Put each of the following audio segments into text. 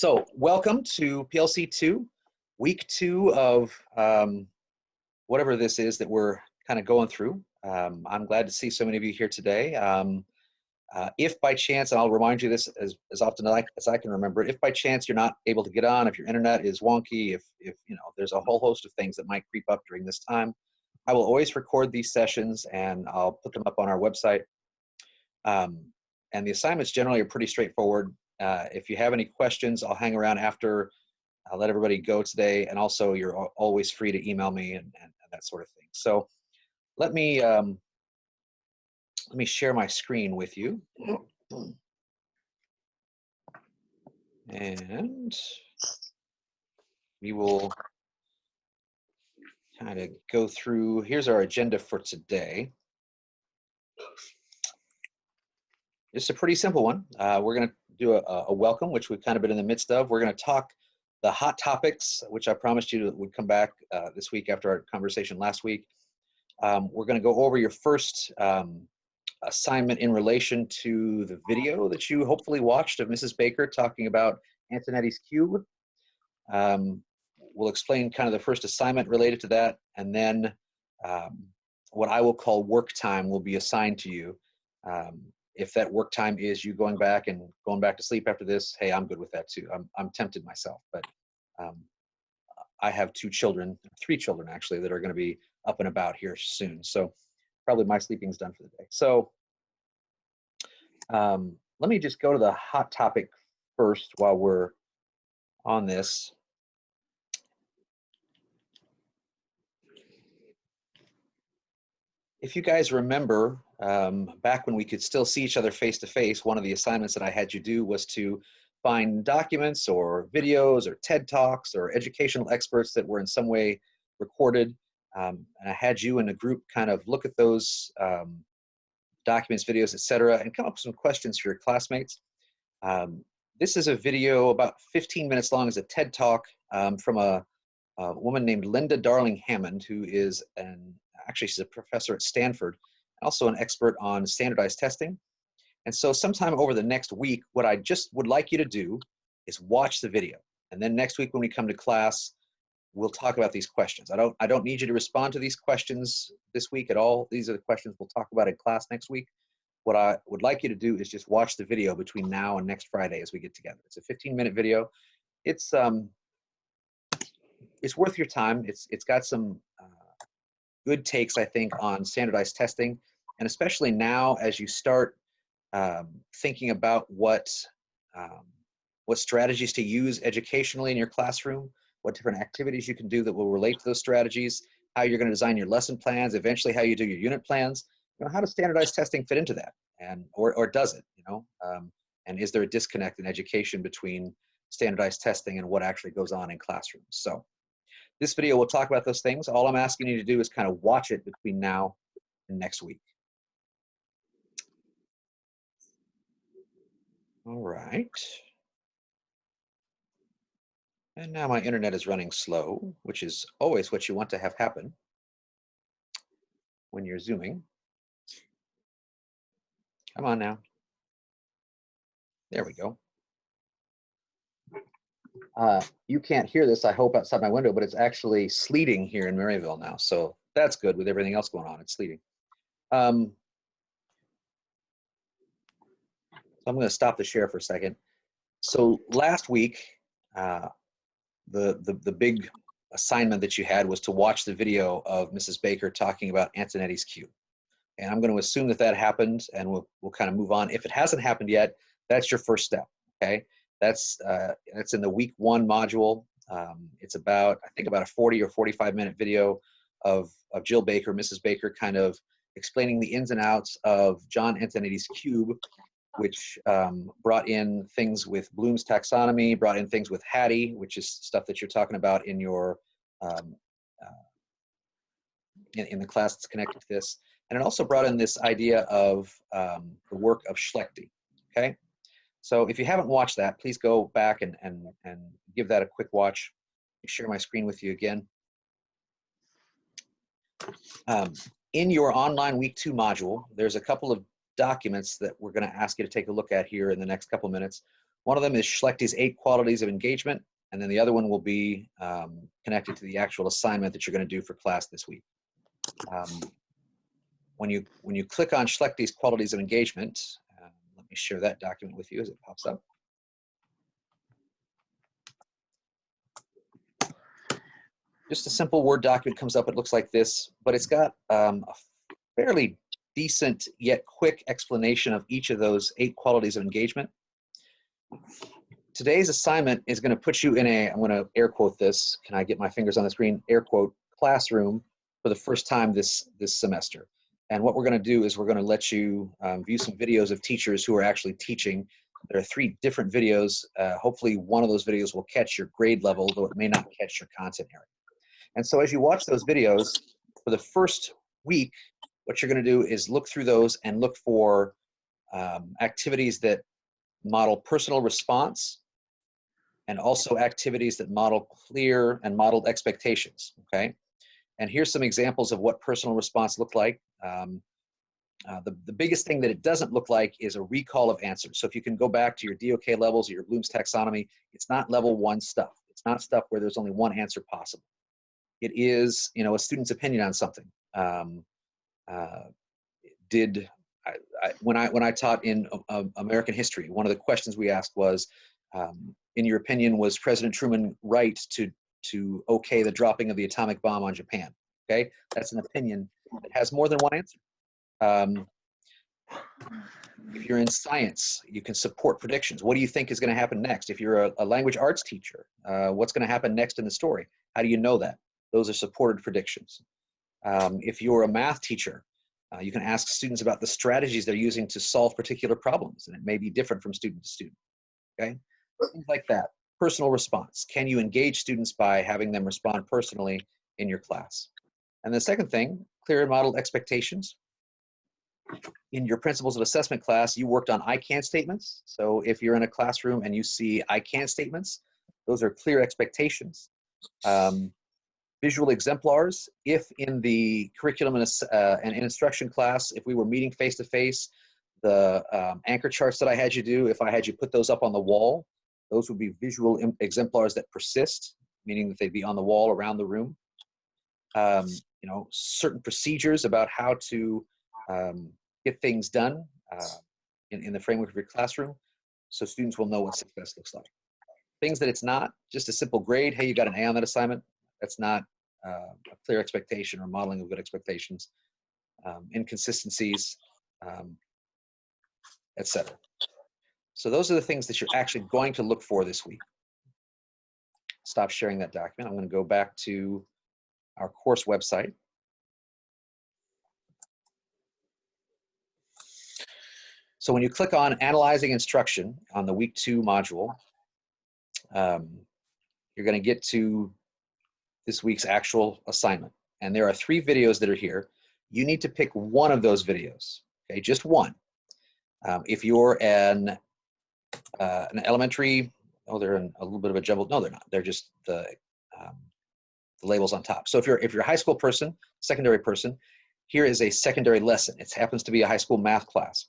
So welcome to PLC II, week 2 of whatever this is that we're kind of going through. I'm glad to see so many of you here today. If by chance, and I'll remind you this as often as I can remember it, if by chance you're not able to get on, if your internet is wonky, if you know, there's a whole host of things that might creep up during this time, I will always record these sessions and I'll put them up on our website. And the assignments generally are pretty straightforward. If you have any questions, I'll hang around after. I'll let everybody go today. And also, you're always free to email me and that sort of thing. So let me share my screen with you. And we will kind of go through. Here's our agenda for today. It's a pretty simple one. We're going to do a welcome, which we've kind of been in the midst of. We're going to talk the hot topics, which I promised you would come back this week after our conversation last week. We're going to go over your first assignment in relation to the video that you hopefully watched of Mrs. Baker talking about Antonetti's cube. We'll explain kind of the first assignment related to that, and then what I will call work time will be assigned to you. If that work time is you going back to sleep after this, hey, I'm good with that too. I'm tempted myself, but I have 3 children actually, that are going to be up and about here soon. So probably my sleeping's done for the day. So let me just go to the hot topic first while we're on this. If you guys remember, back when we could still see each other face to face, one of the assignments that I had you do was to find documents or videos or TED Talks or educational experts that were in some way recorded. And I had you in a group kind of look at those documents, videos, etc., and come up with some questions for your classmates. This is a video about 15 minutes long. It's a TED Talk from a woman named Linda Darling Hammond, who is actually she's a professor at Stanford, also an expert on standardized testing. And so sometime over the next week, what I just would like you to do is watch the video. And then next week when we come to class, we'll talk about these questions. I don't need you to respond to these questions this week at all. These are the questions we'll talk about in class next week. What I would like you to do is just watch the video between now and next Friday as we get together. It's a 15-minute video. It's worth your time. It's got some good takes, I think, on standardized testing, and especially now as you start thinking about what strategies to use educationally in your classroom, what different activities you can do that will relate to those strategies, how you're going to design your lesson plans, eventually how you do your unit plans. You know, how does standardized testing fit into that, and or does it? You know, and is there a disconnect in education between standardized testing and what actually goes on in classrooms? So this video will talk about those things. All I'm asking you to do is kind of watch it between now and next week. All right. And now my internet is running slow, which is always what you want to have happen when you're Zooming. Come on now. There we go. You can't hear this, I hope, outside my window, but it's actually sleeting here in Maryville now. So that's good with everything else going on. It's sleeting. So I'm going to stop the share for a second. So last week, the big assignment that you had was to watch the video of Mrs. Baker talking about Antonetti's cube. And I'm going to assume that that happened, and we'll kind of move on. If it hasn't happened yet, that's your first step. Okay, that's in the week 1 module. It's about, I think, about a 40 or 45-minute video of Jill Baker, Mrs. Baker, kind of explaining the ins and outs of John Antonetti's cube, which brought in things with Bloom's taxonomy, brought in things with Hattie, which is stuff that you're talking about in your in the class that's connected to this. And it also brought in this idea of the work of Schlechty. Okay, so if you haven't watched that, please go back and give that a quick watch. I'll share my screen with you again. In your online week 2 module, there's a couple of documents that we're going to ask you to take a look at here in the next couple of minutes. One of them is Schlechty's 8 Qualities of Engagement, and then the other one will be connected to the actual assignment that you're going to do for class this week. When you click on Schlechty's Qualities of Engagement, let me share that document with you as it pops up. Just a simple Word document comes up. It looks like this, but it's got a fairly decent yet quick explanation of each of those 8 qualities of engagement. Today's assignment is going to put you in a, I'm going to air quote this, can I get my fingers on the screen, air quote, classroom for the first time this semester. And what we're going to do is we're going to let you view some videos of teachers who are actually teaching. There are 3 different videos. Hopefully one of those videos will catch your grade level, though it may not catch your content area. And so as you watch those videos, for the first week, what you're going to do is look through those and look for activities that model personal response and also activities that model clear and modeled expectations, okay? And here's some examples of what personal response looked like. The biggest thing that it doesn't look like is a recall of answers. So if you can go back to your DOK levels or your Bloom's taxonomy, it's not level 1 stuff. It's not stuff where there's only one answer possible. It is, you know, a student's opinion on something. When I taught in American history, one of the questions we asked was, in your opinion, was President Truman right to okay the dropping of the atomic bomb on Japan? Okay, that's an opinion that has more than one answer. If you're in science, you can support predictions. What do you think is going to happen next? If you're a language arts teacher, what's going to happen next in the story? How do you know that? Those are supported predictions. If you're a math teacher, you can ask students about the strategies they're using to solve particular problems, and it may be different from student to student, okay? Things like that. Personal response. Can you engage students by having them respond personally in your class? And the second thing, clear and modeled expectations. In your principles of assessment class, you worked on I can statements. So if you're in a classroom and you see I can statements, those are clear expectations. Visual exemplars. If in the curriculum and instruction class, if we were meeting face-to-face, the anchor charts that I had you do, if I had you put those up on the wall, those would be visual exemplars that persist, meaning that they'd be on the wall around the room. You know, certain procedures about how to get things done in the framework of your classroom, so students will know what success looks like. Things that it's not, just a simple grade, hey, you got an A on that assignment. That's not a clear expectation or modeling of good expectations. Inconsistencies, etc. So those are the things that you're actually going to look for this week. Stop sharing that document. I'm going to go back to our course website. So when you click on Analyzing Instruction on the Week 2 module, you're going to get to this week's actual assignment. And there are 3 videos that are here. You need to pick one of those videos, okay, just one. If you're an elementary, oh, they're in a little bit of a jumble. No, they're not. They're just the labels on top. So if you're a high school person, secondary person, here is a secondary lesson. It happens to be a high school math class.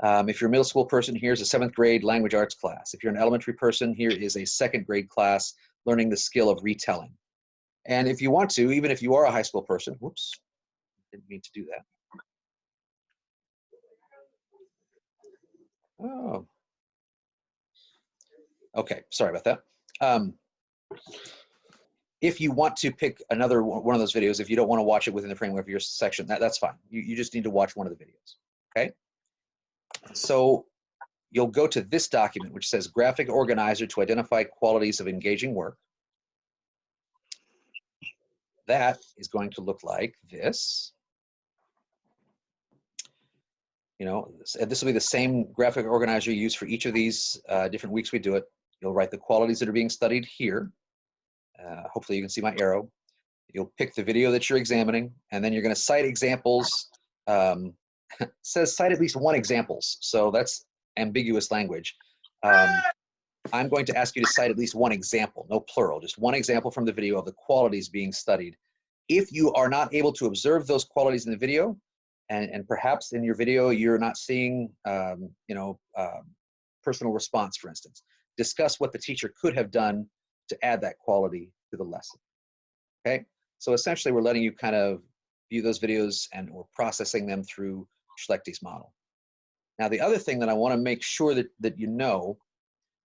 If you're a middle school person, here's a 7th grade language arts class. If you're an elementary person, here is a 2nd grade class learning the skill of retelling. And if you want to, even if you are a high school person, whoops, didn't mean to do that. Oh, okay, sorry about that. If you want to pick another one of those videos, if you don't want to watch it within the framework of your section, that's fine. You just need to watch one of the videos, okay? So you'll go to this document, which says Graphic Organizer to identify qualities of engaging work. That is going to look like this. You know, this will be the same graphic organizer you use for each of these different weeks we do it. You'll write the qualities that are being studied here. Hopefully you can see my arrow. You'll pick the video that you're examining, and then you're going to cite examples. It says cite at least one examples, so that's ambiguous language. I'm going to ask you to cite at least one example, no plural, just one example from the video of the qualities being studied. If you are not able to observe those qualities in the video, and perhaps in your video you're not seeing personal response, for instance. Discuss what the teacher could have done to add that quality to the lesson. Okay, so essentially we're letting you kind of view those videos and we're processing them through Schlechty's model. Now, the other thing that I want to make sure that you know,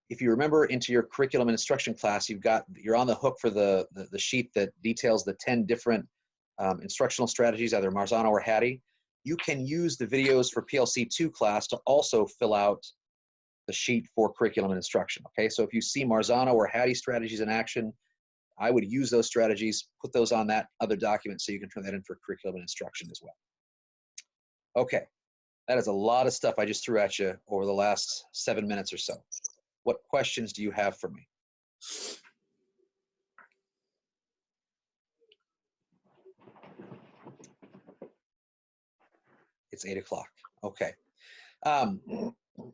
if you remember into your curriculum and instruction class, you're on the hook for the sheet that details the 10 different instructional strategies, either Marzano or Hattie. You can use the videos for PLC II class to also fill out the sheet for curriculum and instruction. Okay, so if you see Marzano or Hattie strategies in action, I would use those strategies, put those on that other document so you can turn that in for curriculum and instruction as well. Okay, that is a lot of stuff I just threw at you over the last 7 minutes or so. What questions do you have for me? It's 8 o'clock. Okay.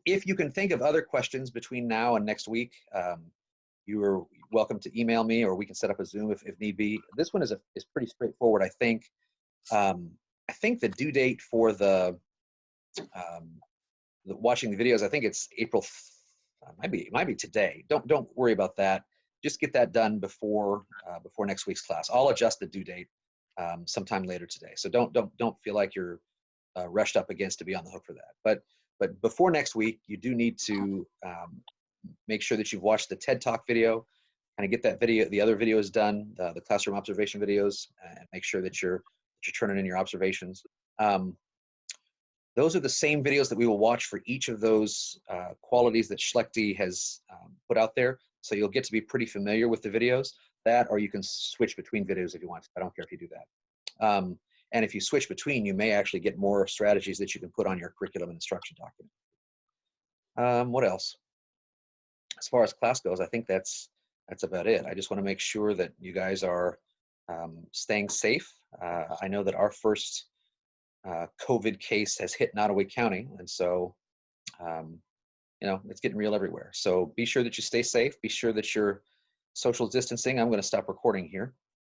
If you can think of other questions between now and next week, you are welcome to email me, or we can set up a Zoom if need be. This one is pretty straightforward, I think. I think the due date for the watching the videos, I think it's April. It might be today. Don't worry about that. Just get that done before next week's class. I'll adjust the due date sometime later today. So don't feel like you're rushed up against to be on the hook for that. But before next week, you do need to make sure that you've watched the TED Talk video, kind of get that video, the other videos done, the classroom observation videos, and make sure that you're turning in your observations. Those are the same videos that we will watch for each of those qualities that Schlechty has put out there. So you'll get to be pretty familiar with the videos. That, or you can switch between videos if you want. I don't care if you do that. And if you switch between, you may actually get more strategies that you can put on your curriculum and instruction document. What else? As far as class goes, I think that's about it. I just want to make sure that you guys are staying safe. I know that our first COVID case has hit Nottoway County, and so it's getting real everywhere. So be sure that you stay safe. Be sure that you're social distancing. I'm going to stop recording here.